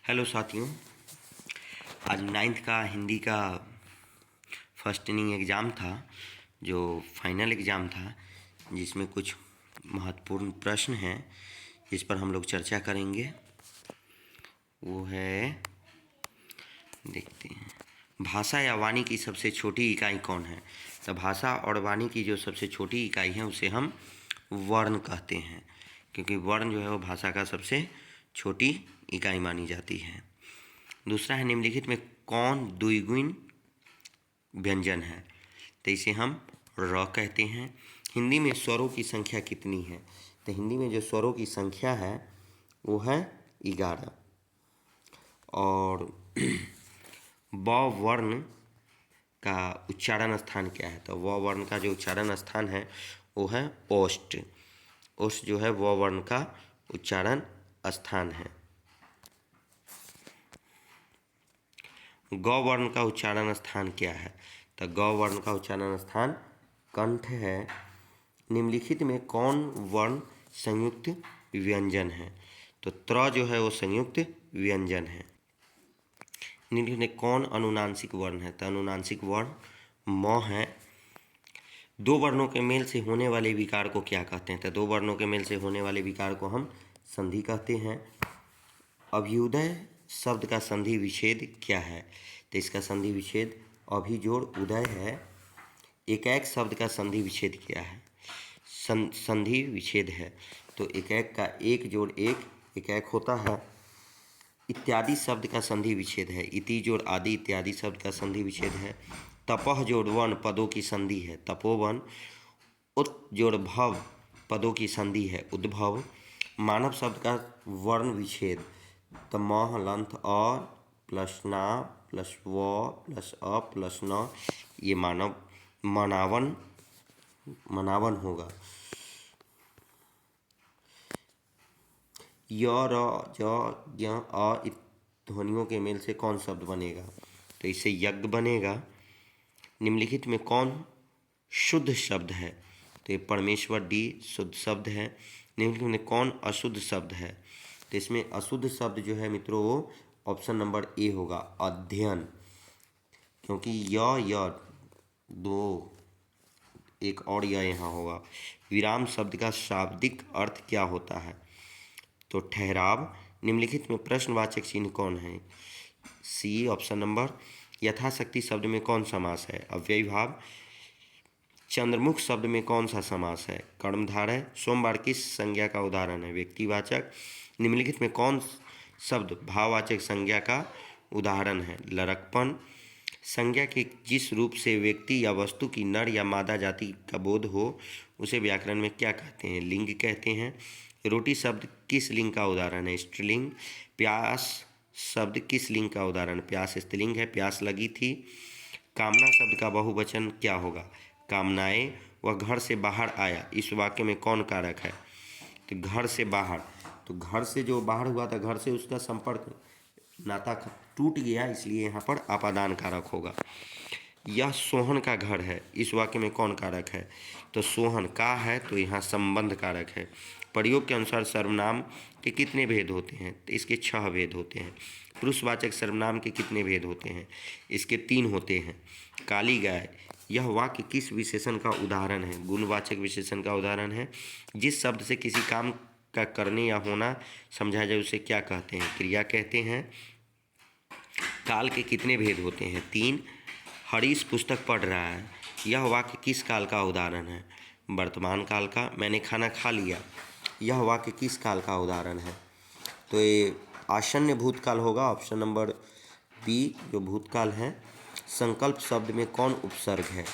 Hello साथियों, आज ninth का हिंदी का फर्स्ट इनिंग एग्ज़ाम था, जो फाइनल एग्ज़ाम था, जिसमें कुछ महत्वपूर्ण प्रश्न हैं जिस पर हम लोग चर्चा करेंगे। वो है, देखते हैं, भाषा या वाणी की सबसे छोटी इकाई कौन है। तो भाषा और वाणी की जो सबसे छोटी इकाई है उसे हम वर्ण कहते हैं, क्योंकि वर्ण जो है वो भाषा का सबसे छोटी इकाई मानी जाती है। दूसरा है, निम्नलिखित में कौन द्विगुण व्यंजन है। तो इसे हम र कहते हैं। हिंदी में स्वरों की संख्या कितनी है। तो हिंदी में जो स्वरों की संख्या है वो है 11। और व वर्ण का उच्चारण स्थान क्या है। तो व वर्ण का जो उच्चारण स्थान है वो है ओष्ठ। ओष्ठ जो है व वर्ण का उच्चारण स्थान है। ग वर्ण का उच्चारण स्थान क्या है। तो ग वर्ण का उच्चारण स्थान कंठ है। निम्नलिखित में कौन वर्ण संयुक्त व्यंजन है। तो त्र जो है वो संयुक्त व्यंजन है। निम्नलिखित में कौन अनुनासिक वर्ण है। तो अनुनासिक वर्ण म है। दो वर्णों के मेल से होने वाले विकार को क्या कहते हैं। तो दो वर्णों के मेल से होने वाले विकार को हम संधि कहते हैं। अभ्युदय शब्द का संधि विच्छेद क्या है। तो इसका संधि विच्छेद अभि जोड़ उदय है। एकाएक शब्द का संधि विच्छेद क्या है। संधि विच्छेद है। तो एकाएक का एक जोड़ एक एकाएक होता है। इत्यादि शब्द का संधि विच्छेद है। इति जोड़ आदि इत्यादि शब्द का संधि विच्छेद है। तपह जोड़ वन पदों की संधि है तपोवन। उत जोड़ भव पदों की संधि है उद्भव। मानव शब्द का वर्ण विच्छेद। तो मह लंथ अ प्लस ना प्लस व प्लस अ प्लस न, ये मानव मनावन होगा। य र ज य अ ध्वनियों के मेल से कौन शब्द बनेगा। तो इससे यज्ञ बनेगा। निम्नलिखित में कौन शुद्ध शब्द है। तो ये परमेश्वर डी शुद्ध शब्द है। निम्नलिखित में कौन अशुद्ध शब्द है। तो इसमें अशुद्ध शब्द जो है मित्रों वो ऑप्शन नंबर ए होगा, अध्ययन, क्योंकि य दो एक और यहाँ होगा। विराम शब्द का शाब्दिक अर्थ क्या होता है। तो ठहराव। निम्नलिखित में प्रश्नवाचक चिन्ह कौन है। C option number. यथाशक्ति शब्द में कौन समास है। अव्ययीभाव। चंद्रमुख शब्द में कौन सा समास है। कर्मधारय। सोमवार किस संज्ञा का उदाहरण है। व्यक्तिवाचक। निम्नलिखित में कौन शब्द भाववाचक संज्ञा का उदाहरण है। लड़कपन। संज्ञा के जिस रूप से व्यक्ति या वस्तु की नर या मादा जाति का बोध हो उसे व्याकरण में क्या कहते हैं। लिंग कहते हैं। रोटी शब्द किस लिंग का उदाहरण है। स्त्रीलिंग। प्यास शब्द किस लिंग का उदाहरण। प्यास स्त्रीलिंग है, प्यास लगी थी। कामना शब्द का बहुवचन क्या होगा। कामनाएं। वह घर से बाहर आया, इस वाक्य में कौन कारक है। तो घर से बाहर, तो घर से जो बाहर हुआ था, घर से उसका संपर्क नाता टूट गया, इसलिए यहाँ पर आपादान कारक होगा। यह सोहन का घर है, इस वाक्य में कौन कारक है। तो सोहन का है, तो यहाँ संबंध कारक है। प्रयोग के अनुसार सर्वनाम के कितने भेद होते हैं। तो इसके 6 भेद होते हैं। पुरुषवाचक सर्वनाम के कितने भेद होते हैं। इसके 3 होते हैं। काली गाय, यह वाक्य किस विशेषण का उदाहरण है। गुणवाचक विशेषण का उदाहरण है। जिस शब्द से किसी काम का करने या होना समझाया जाए उसे क्या कहते हैं। क्रिया कहते हैं। काल के कितने भेद होते हैं। 3। हरीश पुस्तक पढ़ रहा है, यह वाक्य किस काल का उदाहरण है। वर्तमान काल का। मैंने खाना खा लिया, यह वाक्य किस काल का उदाहरण है। तो ये आसन्न भूतकाल होगा, ऑप्शन नंबर बी जो भूतकाल है। संकल्प शब्द में कौन उपसर्ग है।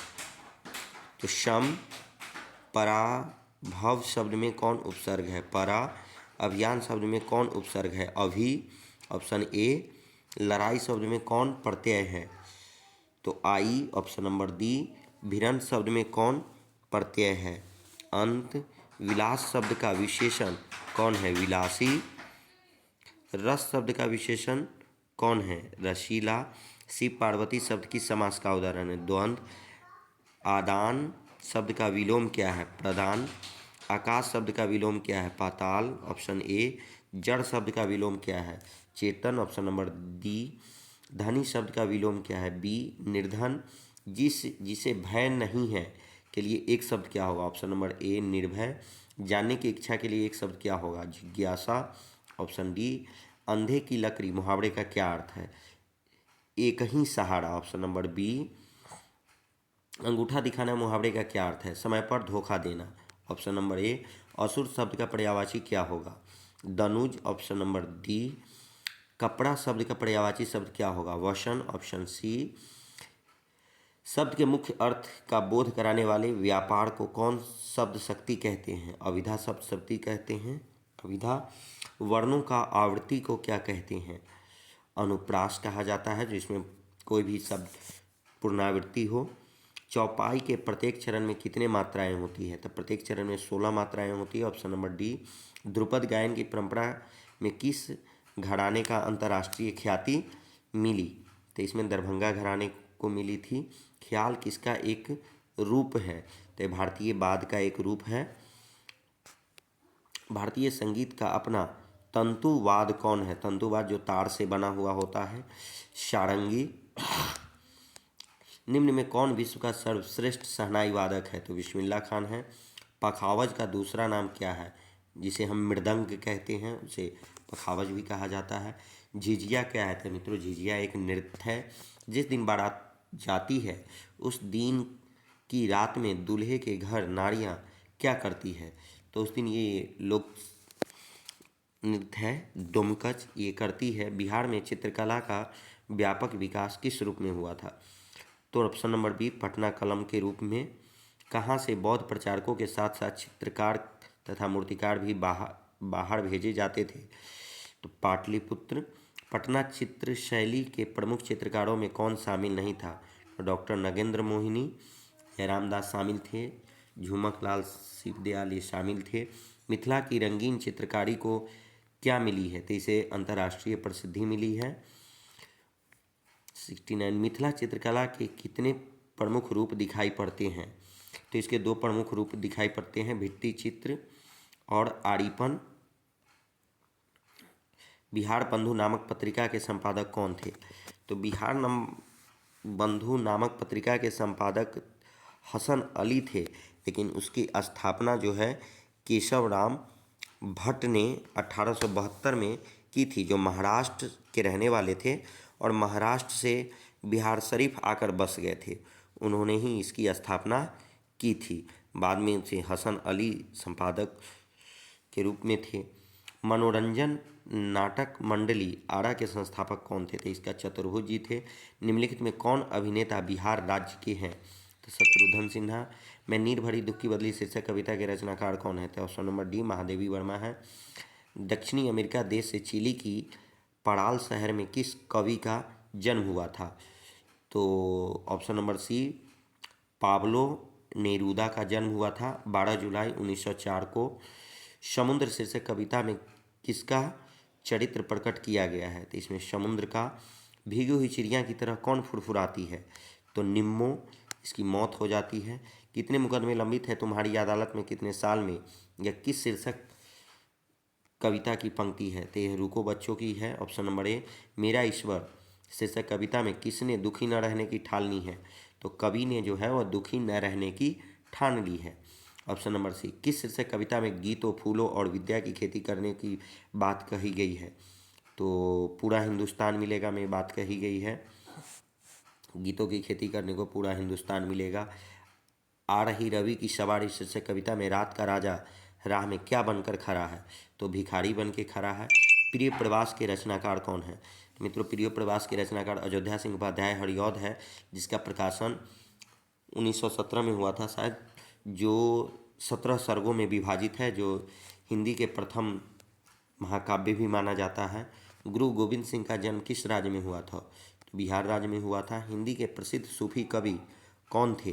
तो शम। पराभव शब्द में कौन उपसर्ग है। परा। अभियान शब्द में कौन उपसर्ग है। अभी, ऑप्शन ए। लड़ाई शब्द में कौन प्रत्यय है। तो आई, ऑप्शन नंबर डी। भिरन शब्द में कौन प्रत्यय है। अंत। विलास शब्द का विशेषण कौन है। विलासी। रस शब्द का विशेषण कौन है। रसीला। शिव पार्वती शब्द किस समास का उदाहरण है। द्वंद्व। आदान शब्द का विलोम क्या है। प्रदान। आकाश शब्द का विलोम क्या है। पाताल, ऑप्शन ए। जड़ शब्द का विलोम क्या है? चेतन, ऑप्शन नंबर डी। धनी शब्द का विलोम क्या है? बी, निर्धन। जिसे भय नहीं है के लिए एक शब्द क्या होगा? ऑप्शन नंबर ए, निर्भय। जानने की इच्छा के लिए एक शब्द क्या होगा? जिज्ञासा। Option D. अंधे की लकड़ी मुहावरे का क्या अर्थ है? एक ही सहारा। Option number B. अंगूठा दिखाना मुहावरे का क्या अर्थ है? समय पर धोखा देना। Option number A. असुर शब्द का पर्यायवाची क्या होगा? दनुज। Option number D. कपड़ा शब्द का पर्यायवाची शब्द क्या होगा? वसन। Option C. शब्द के मुख्य अर्थ का बोध कराने वाले व्यापार को कौन शब्द शक्ति कहते हैं? अविधा शब्द शक्ति कहते हैं। अविधा। वर्णों का आवृत्ति को क्या कहते हैं? अनुप्रास कहा जाता है, जिसमें कोई भी शब्द पुनरावृत्ति हो। चौपाई के प्रत्येक चरण में कितने मात्राएं होती है? तो प्रत्येक चरण में 16 मात्राएं होती है। Option number D. ध्रुपद गायन की परंपरा में किस घराने का अंतर्राष्ट्रीय ख्याति मिली? तो इसमें दरभंगा घराने को मिली थी। ख्याल किसका एक रूप है? तो भारतीय वाद का एक रूप है। भारतीय संगीत का अपना तंतुवाद कौन है? तंतुवाद जो तार से बना हुआ होता है। सारंगी। निम्न में कौन विश्व का सर्वश्रेष्ठ शहनाई वादक है? तो बिस्मिल्लाह खान है। पखावज का दूसरा नाम क्या है? जिसे हम मृदंग कहते हैं, उसे पखावज भी कहा जाता है। झिझिया क्या है? तो मित्रों, झिझिया एक नृत्य है। जिस दिन बारात जाती है उस दिन की रात में दूल्हे के घर नारियां क्या करती है? तो उस दिन ये लोग नृत्य है डोमकच, ये करती है। बिहार में चित्रकला का व्यापक विकास किस रूप में हुआ था? तो ऑप्शन नंबर बी, पटना कलम के रूप में। कहाँ से बौद्ध प्रचारकों के साथ साथ चित्रकार तथा मूर्तिकार भी बाहर भेजे जाते थे? तो पाटलिपुत्र। पटना चित्र शैली के प्रमुख चित्रकारों में कौन शामिल नहीं था? डॉक्टर नगेंद्र मोहिनी, रामदास शामिल थे। झुमक लाल शिवदयाल ये शामिल थे। मिथिला की रंगीन चित्रकारी को क्या मिली है? तो इसे अंतर्राष्ट्रीय प्रसिद्धि मिली है। 69। मिथिला चित्रकला के कितने प्रमुख रूप दिखाई पड़ते हैं? तो इसके दो प्रमुख रूप दिखाई पड़ते हैं, भित्ति चित्र और आड़ीपन। बिहार बंधु नामक पत्रिका के संपादक कौन थे? तो बिहार बंधु नामक पत्रिका के संपादक हसन अली थे, लेकिन उसकी स्थापना जो है केशव राम भट्ट ने 1872 में की थी, जो महाराष्ट्र के रहने वाले थे और महाराष्ट्र से बिहार शरीफ आकर बस गए थे। उन्होंने ही इसकी स्थापना की थी। बाद में उसे हसन अली संपादक के रूप में थे। मनोरंजन नाटक मंडली आरा के संस्थापक कौन थे? तो इसका चतुर्भुज जी थे। निम्नलिखित में कौन अभिनेता बिहार राज्य के हैं? तो शत्रुघ्न सिन्हा। मैं नीर भरी दुख की बदली शीर्षक कविता के रचनाकार कौन है? तो option number D, Mahadevi Verma है। दक्षिणी अमेरिका देश से चिली की पड़ाल शहर में किस कवि का जन्म हुआ था? तो option number C, Pablo Neruda का जन्म हुआ था 12 जुलाई 1904 को। समुद्र शीर्षक कविता में किसका चरित्र प्रकट किया गया है? तो इसमें समुद्र का। भीगी हुई चिड़िया की तरह कौन फुरफुराती है? तो निम्मो, इसकी मौत हो जाती है। कितने मुकदमे लंबित है तुम्हारी अदालत में कितने साल में? यह किस शीर्षक कविता की पंक्ति है? तो यह रुको बच्चों की है। ऑप्शन नंबर ए, मेरा ईश्वर शीर्षक कविता में किसने दुखी न रहने की ठान ली है? तो कवि ने जो है वह दुखी न रहने की ठान ली है। ऑप्शन नंबर सी, किस शीर्षक कविता में गीतों, फूलों और विद्या की खेती करने की बात कही गई है? तो पूरा हिंदुस्तान मिलेगा में बात कही गई है। गीतों की खेती करने को पूरा हिंदुस्तान मिलेगा। आ रही रवि की सवारी शीर्षक कविता में रात का राजा राह में क्या बनकर खड़ा है? तो भिखारी बन के खड़ा है। प्रिय प्रवास के रचनाकार कौन है? तो मित्रों, प्रिय प्रवास के रचनाकार अयोध्या सिंह उपाध्याय हरिऔध है, जिसका प्रकाशन 1917 में हुआ था शायद, जो 17 सर्गों में विभाजित है, जो हिंदी के प्रथम महाकाव्य भी माना जाता है। गुरु गोविंद सिंह का जन्म किस राज्य में हुआ था? तो बिहार राज्य में हुआ था। हिंदी के प्रसिद्ध सूफी कवि कौन थे?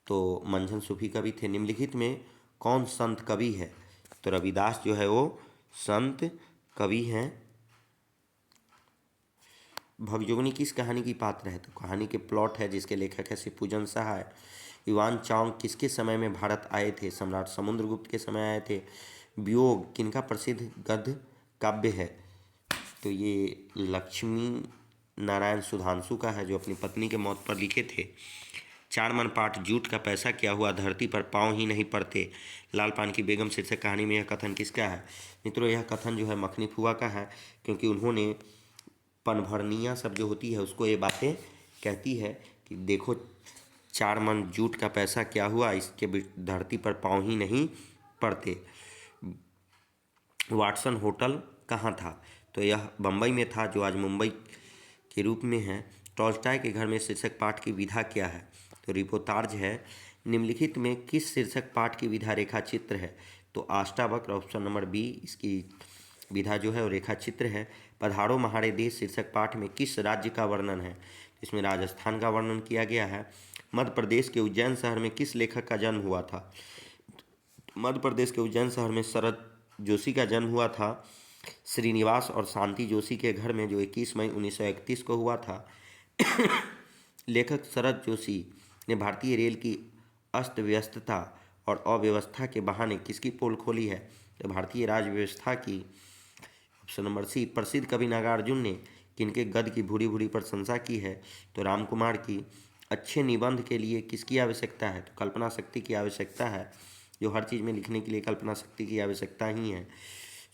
तो मंझन सूफी कवि थे। निम्नलिखित में कौन संत कवि है? तो रविदास जो है वो संत कवि हैं। भगजोगनी किस कहानी की पात्र है? तो कहानी के प्लॉट है, जिसके लेखक है शिवपूजन सहाय। युवान चांग किसके समय में भारत आए थे? सम्राट समुद्रगुप्त के समय आए थे। वियोग किनका प्रसिद्ध गद्य काव्य है तो ये लक्ष्मी नारायण सुधांशु का है, जो अपनी पत्नी के मौत पर लिखे थे। 4 मन पाठ जूट का पैसा क्या हुआ, धरती पर पाँव ही नहीं पड़ते। लाल पान की बेगम शीर्षक कहानी में यह कथन किसका है? मित्रों, यह कथन जो है मखनी फुआ का है, क्योंकि उन्होंने पनभरनिया सब जो होती है उसको ये बातें कहती है कि देखो 4 मन जूट का पैसा क्या हुआ, इसके धरती पर पाँव ही नहीं पड़ते। वाटसन होटल कहाँ था? तो यह बम्बई में था, जो आज मुंबई के रूप में है। टॉल्स्टॉय के घर में शीर्षक पाठ की विधा क्या है? तो रिपोर्ताज है। निम्नलिखित में किस शीर्षक पाठ की विधा रेखा चित्र है? तो अष्टावक्र, ऑप्शन नंबर बी इसकी विधा जो है वो रेखा चित्र है। पधारो महारे देश शीर्षक पाठ में किस राज्य का वर्णन है? इसमें राजस्थान का वर्णन किया गया है। मध्य प्रदेश के उज्जैन शहर में किस लेखक का जन्म हुआ था? मध्य प्रदेश के उज्जैन शहर में शरद जोशी का जन्म हुआ था। श्रीनिवास और शांति जोशी के घर में, जो 21 मई 1931 को हुआ था। लेखक शरद जोशी ने भारतीय रेल की अस्त व्यस्तता और अव्यवस्था के बहाने किसकी पोल खोली है? तो भारतीय राज व्यवस्था की। Option number C. प्रसिद्ध कवि नागार्जुन ने किनके गद्य की भूरी भूरी प्रशंसा की है? तो राम कुमार की। अच्छे निबंध के लिए किसकी आवश्यकता है? तो कल्पना शक्ति की आवश्यकता है। जो हर चीज़ में लिखने के लिए कल्पना शक्ति की आवश्यकता ही है।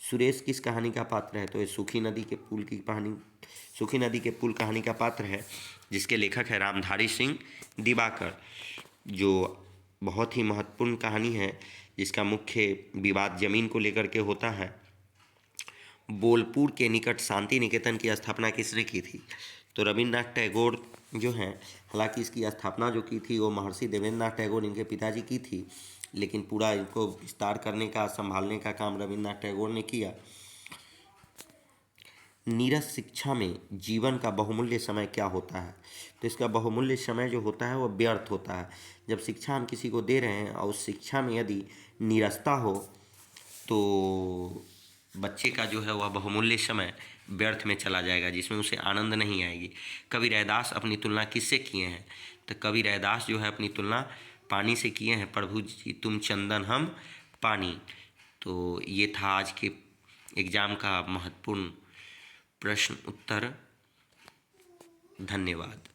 सुरेश किस कहानी का पात्र है? तो ये सूखी नदी के पुल की कहानी, सूखी नदी के पुल कहानी का पात्र है, जिसके लेखक है रामधारी सिंह दिवाकर। जो बहुत ही महत्वपूर्ण कहानी है, जिसका मुख्य विवाद जमीन को लेकर के होता है। बोलपुर के निकट शांति निकेतन की स्थापना किसने की थी? तो रविन्द्रनाथ टैगोर जो हैं। हालांकि इसकी स्थापना जो की थी वो महर्षि देवेंद्रनाथ टैगोर इनके पिताजी की थी, लेकिन पूरा इनको विस्तार करने का, संभालने का काम रविन्द्रनाथ टैगोर ने किया। नीरस शिक्षा में जीवन का बहुमूल्य समय क्या होता है? तो इसका बहुमूल्य समय जो होता है वो व्यर्थ होता है। जब शिक्षा हम किसी को दे रहे हैं और उस शिक्षा में यदि नीरसता हो तो बच्चे का जो है वह बहुमूल्य समय व्यर्थ में चला जाएगा, जिसमें उसे आनंद नहीं आएगी। कवि रैदास अपनी तुलना किससे किए हैं? तो कवि रैदास जो है अपनी तुलना पानी से किए हैं। प्रभु जी तुम चंदन हम पानी। तो ये था आज के एग्ज़ाम का महत्वपूर्ण प्रश्न उत्तर। धन्यवाद।